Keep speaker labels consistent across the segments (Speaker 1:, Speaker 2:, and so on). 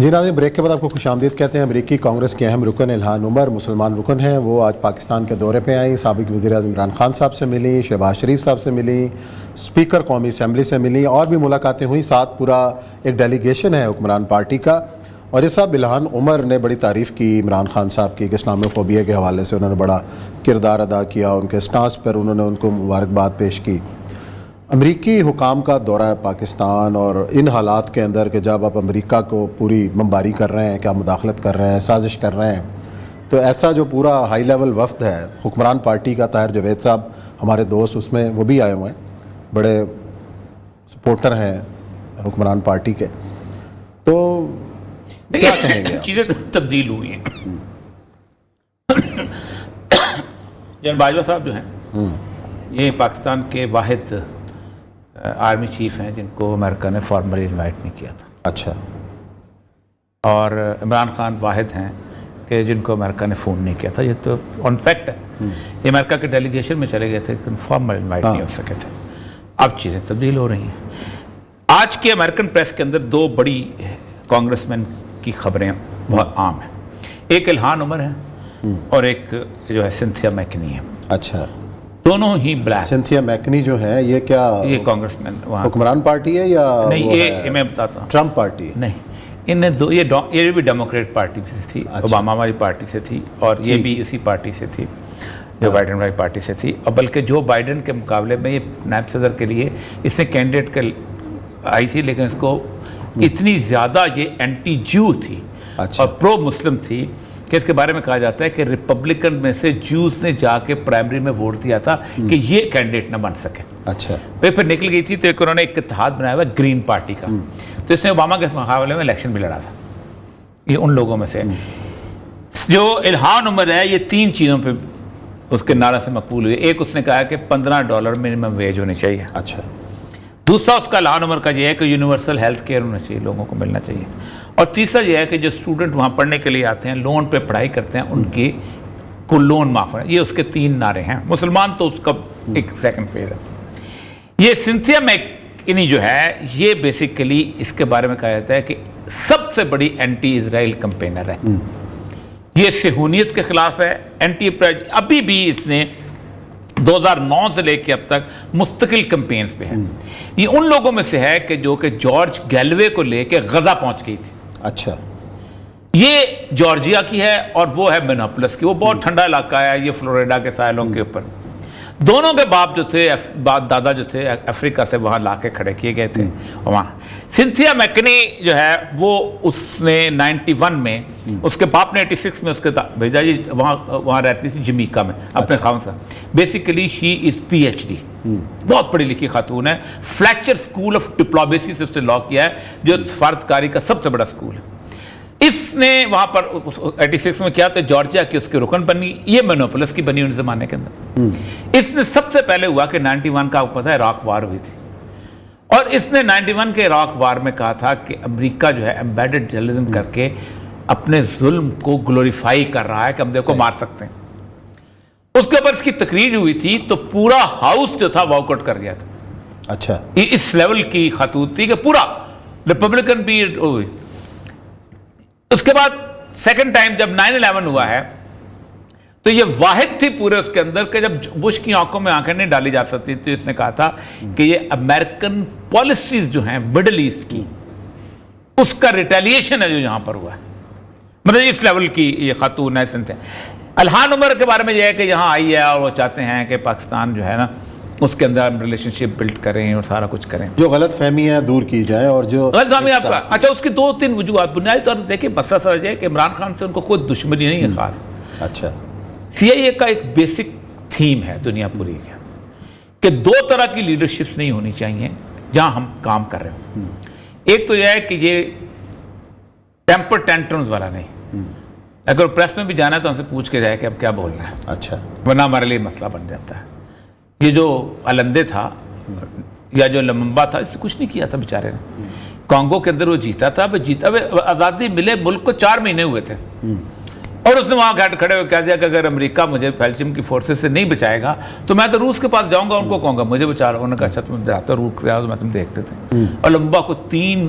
Speaker 1: جی ناظرین، بریک کے بعد آپ کو خوش آمدید کہتے ہیں۔ امریکی کانگریس کے اہم رکن الہان عمر مسلمان رکن ہیں، وہ آج پاکستان کے دورے پہ آئیں، سابق وزیر اعظم عمران خان صاحب سے ملیں، شہباز شریف صاحب سے ملیں، اسپیکر قومی اسمبلی سے ملیں، اور بھی ملاقاتیں ہوئیں، ساتھ پورا ایک ڈیلیگیشن ہے حکمران پارٹی کا۔ اور یہ صاحب الہان عمر نے بڑی تعریف کی عمران خان صاحب کی کہ اسلامی فوبیا کے حوالے سے انہوں نے بڑا کردار ادا کیا، ان کے سٹانس پر انہوں نے ان کو مبارکباد پیش کی۔ امریکی حکام کا دورہ پاکستان اور ان حالات کے اندر کہ جب آپ امریکہ کو پوری بمباری کر رہے ہیں، کیا مداخلت کر رہے ہیں، سازش کر رہے ہیں، تو ایسا جو پورا ہائی لیول وفد ہے حکمران پارٹی کا، طاہر جاوید صاحب ہمارے دوست اس میں وہ بھی آئے ہوئے ہیں، بڑے سپورٹر ہیں حکمران پارٹی کے، تو کیا کہیں گے؟
Speaker 2: چیزیں تبدیل ہوئی ہیں۔ جنرل باجوہ صاحب جو ہیں یہ پاکستان کے واحد آرمی چیف ہیں جن کو امریکہ نے فارملی انوائٹ نہیں کیا تھا۔
Speaker 1: اچھا۔
Speaker 2: اور عمران خان واحد ہیں کہ جن کو امریکہ نے فون نہیں کیا تھا۔ یہ تو آن فیکٹ ہے، یہ امریکہ کے ڈیلیگیشن میں چلے گئے تھے لیکن فارمل انوائٹ نہیں ہو سکے تھے۔ اب چیزیں تبدیل ہو رہی ہیں۔ آج کے امریکن پریس کے اندر دو بڑی کانگریس مین کی خبریں بہت عام ہیں، ایک الہان عمر ہے اور ایک جو ہے سنتھیا میکنی ہے۔
Speaker 1: اچھا،
Speaker 2: دونوں ہی بلیک۔
Speaker 1: سنتھیا میکنی جو ہیں یہ کیا
Speaker 2: یہ کانگریس مین وہاں
Speaker 1: حکمران پارٹی ہے یا
Speaker 2: نہیں؟ یہ میں بتاتا ہوں،
Speaker 1: ٹرمپ پارٹی؟
Speaker 2: نہیں، انہیں دو یہ بھی ڈیموکریٹ پارٹی سے تھی، اوباما والی پارٹی سے تھی، اور یہ بھی اسی پارٹی سے تھی جو بائیڈن والی پارٹی سے تھی۔ اور بلکہ جو بائیڈن کے مقابلے میں یہ نائب صدر کے لیے اس نے کینڈیڈیٹ آئی تھی، لیکن اس کو اتنی زیادہ یہ اینٹی جو تھی اور پرو مسلم تھی کہ اس کے بارے میں کہا جاتا ہے کہ ریپبلکن میں سے جوز نے جا کے پرائمری میں ووٹ دیا تھا کہ یہ کینڈیڈیٹ نہ بن سکے۔
Speaker 1: اچھا،
Speaker 2: پھر نکل گئی تھی تو ایک انہوں نے ایک اتحاد بنایا ہوا گرین پارٹی کا، تو اس نے اوباما کے مقابلے میں الیکشن بھی لڑا تھا۔ یہ ان لوگوں میں سے جو الہان عمر ہے، یہ تین چیزوں پہ اس کے نعرہ سے مقبول ہوئی۔ ایک اس نے کہا کہ $15 منیمم ویج ہونی چاہیے۔
Speaker 1: اچھا۔
Speaker 2: دوسرا اس کا الہان عمر کا یہ ہے کہ یونیورسل ہیلتھ کیئر ہونا چاہیے، لوگوں کو ملنا چاہیے۔ اور تیسرا یہ ہے کہ جو اسٹوڈنٹ وہاں پڑھنے کے لیے آتے ہیں، لون پہ پڑھائی کرتے ہیں، ان کی کو لون معاف ہے۔ یہ اس کے تین نعرے ہیں۔ مسلمان تو اس کا ایک سیکنڈ فیز ہے۔ یہ سنتھیا میکنی جو ہے یہ بیسیکلی اس کے بارے میں کہا جاتا ہے کہ سب سے بڑی اینٹی اسرائیل کمپینر ہے۔ یہ صہیونیت کے خلاف ہے، اینٹی، ابھی بھی اس نے 2009 سے لے کے اب تک مستقل کمپینز پہ ہے۔ یہ ان لوگوں میں سے ہے کہ جو کہ جارج گیلوے کو لے کے غزہ پہنچ گئی تھی۔ اچھا، یہ جارجیا کی ہے اور وہ ہے منیاپولس کی۔ وہ بہت ٹھنڈا علاقہ ہے، یہ فلوریڈا کے ساحلوں کے اوپر۔ دونوں کے باپ جو تھے، دادا جو تھے، افریقہ سے وہاں لا کے کھڑے کیے گئے تھے وہاں۔ سنتھیا میکنی جو ہے وہ اس نے 91 میں اس کے باپ نے 86 میں اس کے بھیجا جی، وہاں رہتی تھی جمیکا میں اپنے خاوند سے۔ بیسیکلی شی از PhD، بہت پڑھی لکھی خاتون ہے۔ فلیچر اسکول آف ڈپلومیسی سے اس نے لا کیا ہے جو سفارتکاری کا سب سے بڑا اسکول ہے۔ اس نے وہاں پر 86 میں کیا تو جارجیا کی اس کے رکن بنی، یہ منیاپولس کی بنی ان زمانے کے اندر۔ اس نے سب سے پہلے ہوا کہ 91 کا آپ کو پتہ ہے عراق وار ہوئی تھی، اور اس نے 91 کے عراق وار میں کہا تھا کہ امریکہ جو ہے ایمبیڈڈ جرنلزم کر کے اپنے ظلم کو گلوریفائی کر رہا ہے کہ ہم دیکھو مار سکتے ہیں۔ اس کے اوپر اس کی تقریر ہوئی تھی تو پورا ہاؤس جو تھا واک آؤٹ کر گیا تھا۔ اچھا، اس لیول کی خاتون تھی کہ پورا ریپبلکن بھی ہوئی۔ اس کے بعد سیکنڈ ٹائم جب 9/11 ہوا ہے تو یہ واحد تھی پورے اس کے اندر کہ جب بش کی آنکھوں میں آنکھیں نہیں ڈالی جا سکتی، تو اس نے کہا تھا کہ یہ امریکن پالیسیز جو ہیں مڈل ایسٹ کی، اس کا ریٹیلیشن ہے جو یہاں پر ہوا ہے۔ مطلب اس لیول کی یہ خاتون ہے سنتھیا۔ الہان عمر کے بارے میں یہ ہے کہ یہاں آئی ہے اور وہ چاہتے ہیں کہ پاکستان جو ہے نا اس کے اندر ریلیشن شپ بلڈ کریں اور سارا کچھ کریں،
Speaker 1: جو غلط فہمی ہے دور کی جائے، اور جو
Speaker 2: غلط فہمی آپ کا اچھا اس کی 2-3 وجوہات بنیادی طور پر دیکھیں۔ مسئلہ سمجھ ہے کہ عمران خان سے ان کو کوئی دشمنی نہیں ہے خاص۔ اچھا، CIA کا ایک بیسک تھیم ہے دنیا پوری کا کہ دو طرح کی لیڈرشپس نہیں ہونی چاہیے جہاں ہم کام کر رہے ہوں۔ ایک تو یہ ہے کہ یہ ٹیمپر ٹینٹرمز والا نہیں، اگر پریس میں بھی جانا ہے تو ہم سے پوچھ کے جائے کہ اب کیا بولنا ہے، اچھا، ورنہ ہمارے لیے مسئلہ بن جاتا ہے۔ یہ جو علندے تھا یا جو لمبا تھا، اس سے کچھ نہیں کیا تھا بیچارے نے۔ کانگو کے اندر وہ جیتا تھا، آزادی ملے ملک کو 4 مہینے ہوئے تھے، اور اس نے وہاں کھڑے ہوئے کہہ دیا کہ اگر امریکہ مجھے بیلجیم کی فورسز سے نہیں بچائے گا تو میں تو روس کے پاس جاؤں گا، ان کو کہوں گا مجھے بچا رہا ہوں۔ انہوں نے کہا اچھا تم جاتے روس کے جاؤ، میں تم دیکھتے تھے۔ اور لمبا کو 3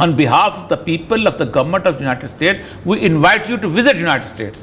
Speaker 2: On behalf of the people of the government of the United States, we invite you to visit United States।